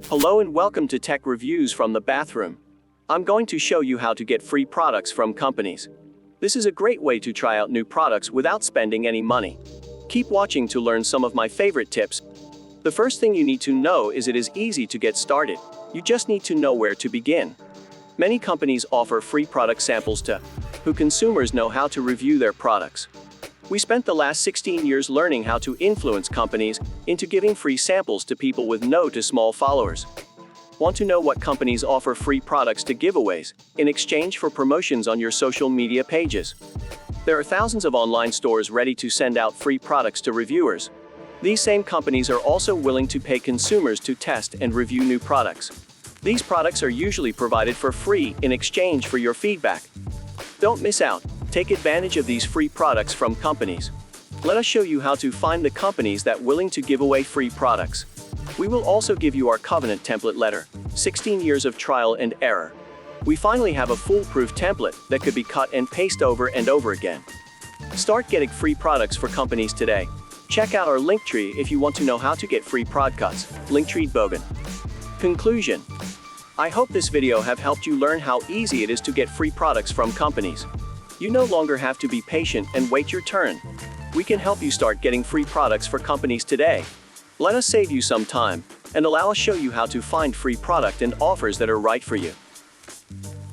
Hello and welcome to Tech Reviews from the Bathroom. I'm going to show you how to get free products from companies. This is a great way to try out new products without spending any money. Keep watching to learn some of my favorite tips. The first thing you need to know is it is easy to get started. You just need to know where to begin. Many companies offer free product samples to who consumers know how to review their products. We spent the last 16 years learning how to influence companies into giving free samples to people with no to small followers. Want to know what companies offer free products to giveaways in exchange for promotions on your social media pages? There are thousands of online stores ready to send out free products to reviewers. These same companies are also willing to pay consumers to test and review new products. These products are usually provided for free in exchange for your feedback. Don't miss out. Take advantage of these free products from companies. Let us show you how to find the companies that are willing to give away free products. We will also give you our covenant template letter, 16 years of trial and error. We finally have a foolproof template that could be cut and pasted over and over again. Start getting free products for companies today. Check out our Linktree if you want to know how to get free products. Linktree Bogan. Conclusion. I hope this video have helped you learn how easy it is to get free products from companies. You no longer have to be patient and wait your turn. We can help you start getting free products for companies today. Let us save you some time and allow us show you how to find free product and offers that are right for you.